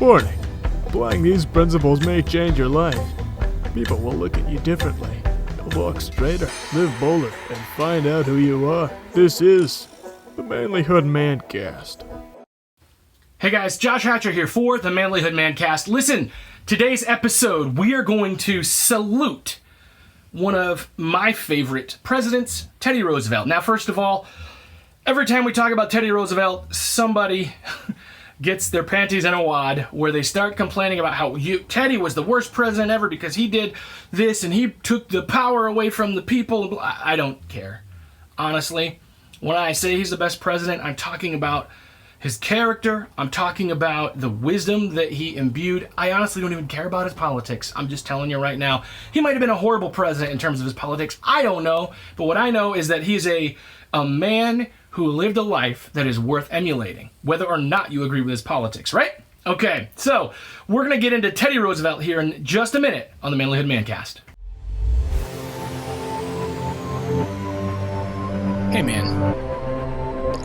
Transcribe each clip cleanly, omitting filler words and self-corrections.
Warning. Applying these principles may change your life. People will look at you differently. You'll walk straighter, live bolder, and find out who you are. This is the Manlihood ManCast. Hey guys, Josh Hatcher here for the Manlihood ManCast. Listen, today's episode, we are going to salute one of my favorite presidents, Teddy Roosevelt. Now, first of all, every time we talk about Teddy Roosevelt, somebody gets their panties in a wad where they start complaining about how Teddy was the worst president ever because he did this and he took the power away from the people. I don't care. Honestly, when I say he's the best president, I'm talking about his character. I'm talking about the wisdom that he imbued. I honestly don't even care about his politics. I'm just telling you right now. He might have been a horrible president in terms of his politics. I don't know. But what I know is that he's a man who lived a life that is worth emulating, whether or not you agree with his politics, right? Okay, so we're going to get into Teddy Roosevelt here in just a minute on the Manlihood ManCast. Hey man,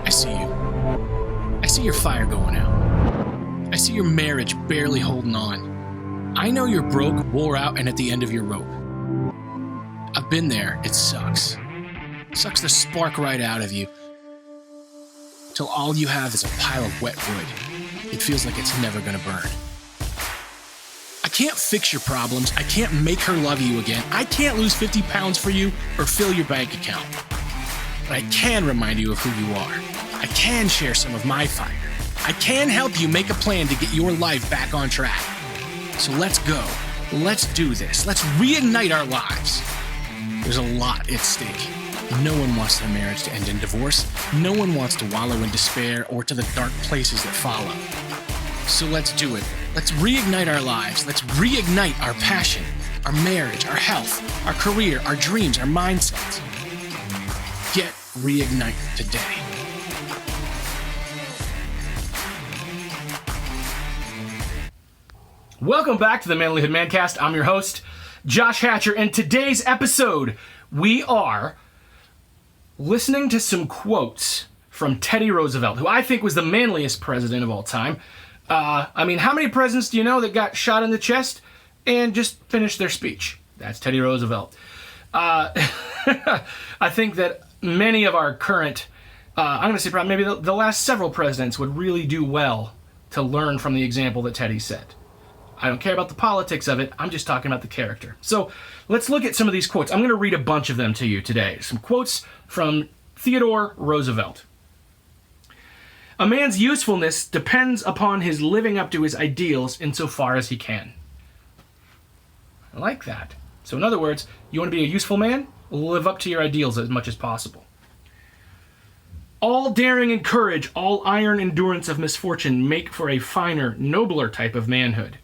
I see you. I see your fire going out. I see your marriage barely holding on. I know you're broke, wore out, and at the end of your rope. I've been there. It sucks. Sucks the spark right out of you. Till all you have is a pile of wet wood. It feels like it's never gonna burn. I can't fix your problems. I can't make her love you again. I can't lose 50 pounds for you or fill your bank account. But I can remind you of who you are. I can share some of my fire. I can help you make a plan to get your life back on track. So let's go. Let's do this. Let's reignite our lives. There's a lot at stake. No one wants their marriage to end in divorce. No one wants to wallow in despair or to the dark places that follow. So let's do it. Let's reignite our lives. Let's reignite our passion, our marriage, our health, our career, our dreams, our mindsets. Get reignite today. Welcome back to the Manlihood ManCast. I'm your host, Josh Hatcher, and today's episode, we are listening to some quotes from Teddy Roosevelt, who I think was the manliest president of all time. How many presidents do you know that got shot in the chest and just finished their speech? That's Teddy Roosevelt. I think that many of our current, I'm going to say probably maybe the last several presidents would really do well to learn from the example that Teddy set. I don't care about the politics of it. I'm just talking about the character. So let's look at some of these quotes. I'm going to read a bunch of them to you today. Some quotes from Theodore Roosevelt. A man's usefulness depends upon his living up to his ideals insofar as he can. I like that. So in other words, you want to be a useful man? Live up to your ideals as much as possible. All daring and courage, all iron endurance of misfortune make for a finer, nobler type of manhood.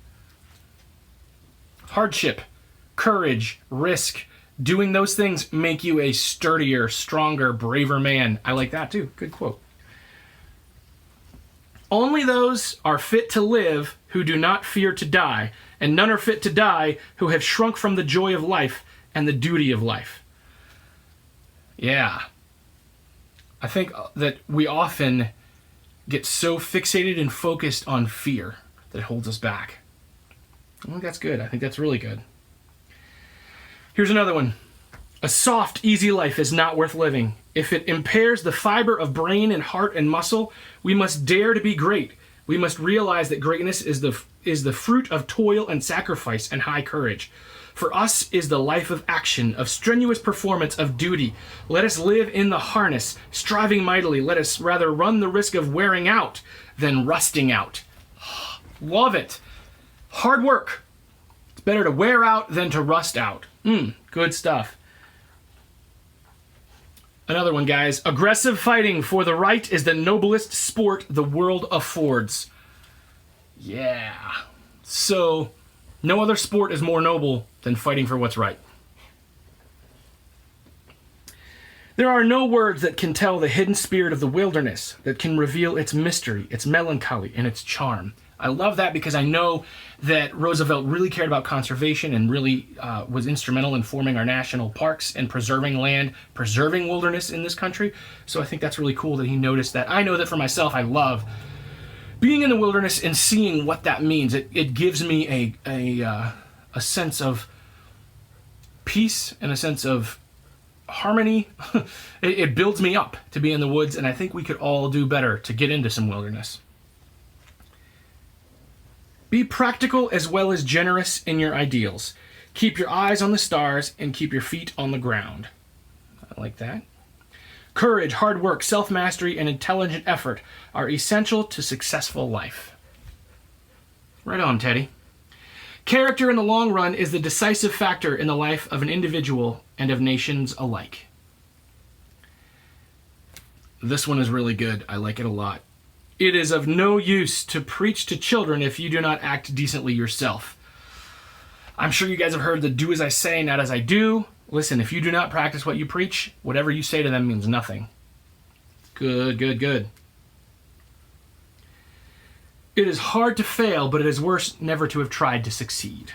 Hardship, courage, risk, doing those things make you a sturdier, stronger, braver man. I like that too. Good quote. Only those are fit to live who do not fear to die, and none are fit to die who have shrunk from the joy of life and the duty of life. Yeah. I think that we often get so fixated and focused on fear that it holds us back. I think that's good. I think that's really good. Here's another one. A soft, easy life is not worth living. If it impairs the fiber of brain and heart and muscle, we must dare to be great. We must realize that greatness is the fruit of toil and sacrifice and high courage. For us is the life of action, of strenuous performance, of duty. Let us live in the harness, striving mightily. Let us rather run the risk of wearing out than rusting out. Love it. Hard work. It's better to wear out than to rust out. Good stuff. Another one, guys. Aggressive fighting for the right is the noblest sport the world affords. Yeah. So, no other sport is more noble than fighting for what's right. There are no words that can tell the hidden spirit of the wilderness, that can reveal its mystery, its melancholy, and its charm. I love that because I know that Roosevelt really cared about conservation and really was instrumental in forming our national parks and preserving land, preserving wilderness in this country. So I think that's really cool that he noticed that. I know that for myself, I love being in the wilderness and seeing what that means, it gives me a sense of peace and a sense of harmony. It builds me up to be in the woods, and I think we could all do better to get into some wilderness. Be practical as well as generous in your ideals. Keep your eyes on the stars and keep your feet on the ground. I like that. Courage, hard work, self-mastery, and intelligent effort are essential to successful life. Right on, Teddy. Character in the long run is the decisive factor in the life of an individual and of nations alike. This one is really good. I like it a lot. It is of no use to preach to children if you do not act decently yourself. I'm sure you guys have heard the do as I say, not as I do. Listen, if you do not practice what you preach, whatever you say to them means nothing. Good, good, good. It is hard to fail, but it is worse never to have tried to succeed.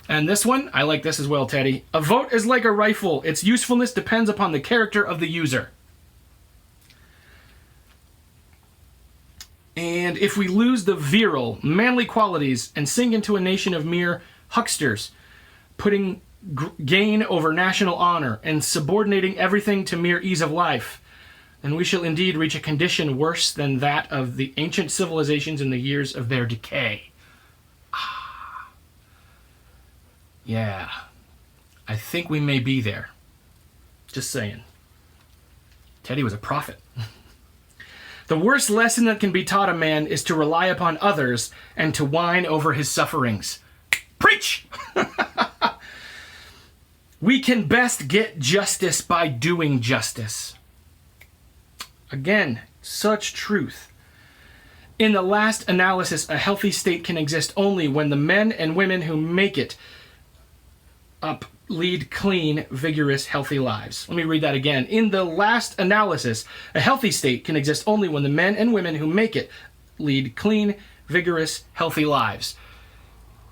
And this one, I like this as well, Teddy. A vote is like a rifle. Its usefulness depends upon the character of the user. And if we lose the virile, manly qualities and sink into a nation of mere hucksters, putting gain over national honor and subordinating everything to mere ease of life, then we shall indeed reach a condition worse than that of the ancient civilizations in the years of their decay. Yeah, I think we may be there. Just saying. Teddy was a prophet. The worst lesson that can be taught a man is to rely upon others and to whine over his sufferings. Preach! We can best get justice by doing justice. Again, such truth. In the last analysis, a healthy state can exist only when the men and women who make it up lead clean, vigorous, healthy lives. Let me read that again. In the last analysis, a healthy state can exist only when the men and women who make it lead clean, vigorous, healthy lives.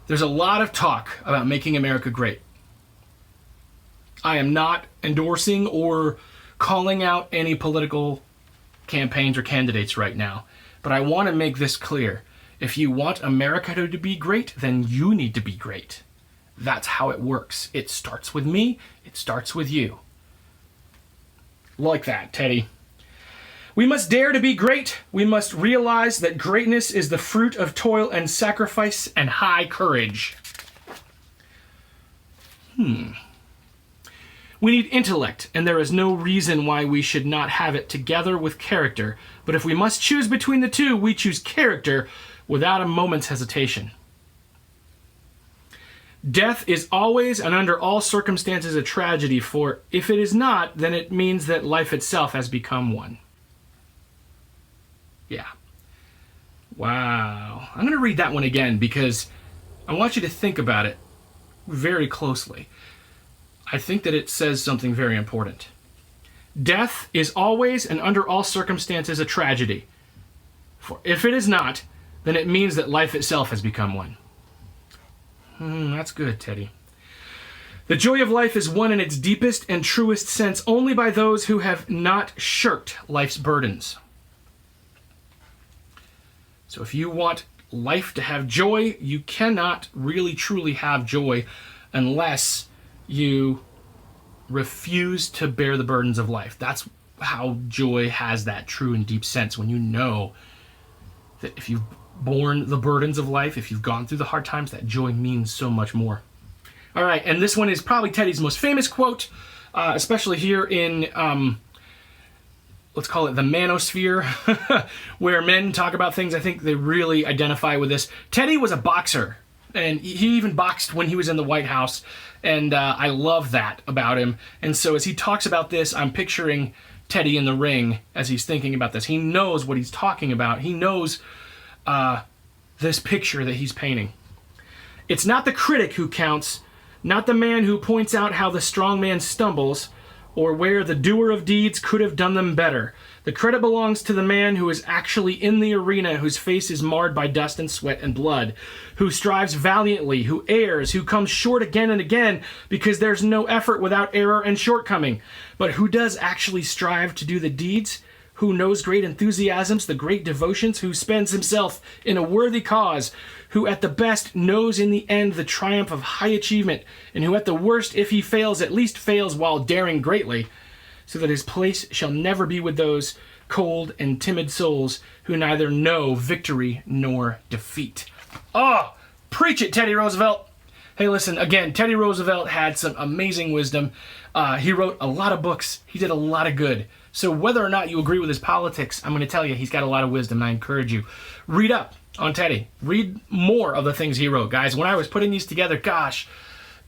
There's a lot of talk about making America great. I am not endorsing or calling out any political campaigns or candidates right now, but I want to make this clear. If you want America to be great, then you need to be great. That's how it works. It starts with me. It starts with you. Like that, Teddy. We must dare to be great. We must realize that greatness is the fruit of toil and sacrifice and high courage. We need intellect, and there is no reason why we should not have it together with character. But if we must choose between the two, we choose character without a moment's hesitation. Death is always and under all circumstances a tragedy, for if it is not, then it means that life itself has become one. Yeah. Wow. I'm going to read that one again because I want you to think about it very closely. I think that it says something very important. Death is always and under all circumstances a tragedy, for if it is not, then it means that life itself has become one. That's good, Teddy. The joy of life is won in its deepest and truest sense only by those who have not shirked life's burdens. So if you want life to have joy, you cannot really truly have joy unless you refuse to bear the burdens of life. That's how joy has that true and deep sense, when you know that if you've borne the burdens of life, if you've gone through the hard times, that joy means so much more. All right, and this one is probably Teddy's most famous quote, especially here in, let's call it the manosphere, where men talk about things. I think they really identify with this. Teddy was a boxer, and he even boxed when he was in the White House, and I love that about him. And so as he talks about this, I'm picturing Teddy in the ring as he's thinking about this. He knows what he's talking about. He knows this picture that he's painting. It's not the critic who counts, not the man who points out how the strong man stumbles, or where the doer of deeds could have done them better. The credit belongs to the man who is actually in the arena, whose face is marred by dust and sweat and blood, who strives valiantly, who errs, who comes short again and again, because there's no effort without error and shortcoming, but who does actually strive to do the deeds who knows great enthusiasms, the great devotions, who spends himself in a worthy cause, who at the best knows in the end the triumph of high achievement, and who at the worst, if he fails, at least fails while daring greatly, so that his place shall never be with those cold and timid souls who neither know victory nor defeat. Oh, preach it, Teddy Roosevelt! Hey, listen, again, Teddy Roosevelt had some amazing wisdom. He wrote a lot of books. He did a lot of good. So whether or not you agree with his politics, I'm going to tell you he's got a lot of wisdom, and I encourage you. Read up on Teddy. Read more of the things he wrote, guys. When I was putting these together, gosh,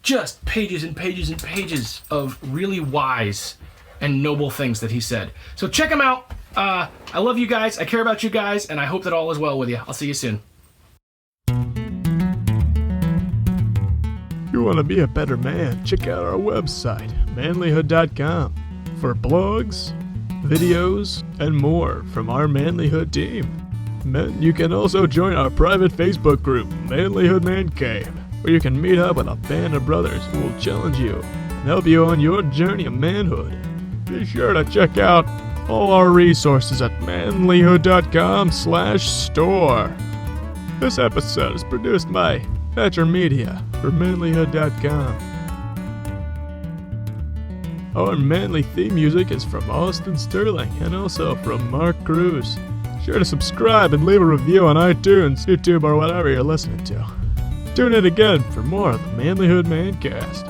just pages and pages and pages of really wise and noble things that he said. So check him out. I love you guys. I care about you guys, and I hope that all is well with you. I'll see you soon. If you want to be a better man, check out our website, manlihood.com, for blogs, videos, and more from our Manlihood team. You can also join our private Facebook group, Manlihood ManCast, where you can meet up with a band of brothers who will challenge you and help you on your journey of manhood. Be sure to check out all our resources at manlihood.com/store. This episode is produced by Thatcher Media for manlihood.com. Our manly theme music is from Austin Sterling and also from Mark Cruz. Sure to subscribe and leave a review on iTunes, YouTube, or whatever you're listening to. Tune in again for more of the Manlihood ManCast.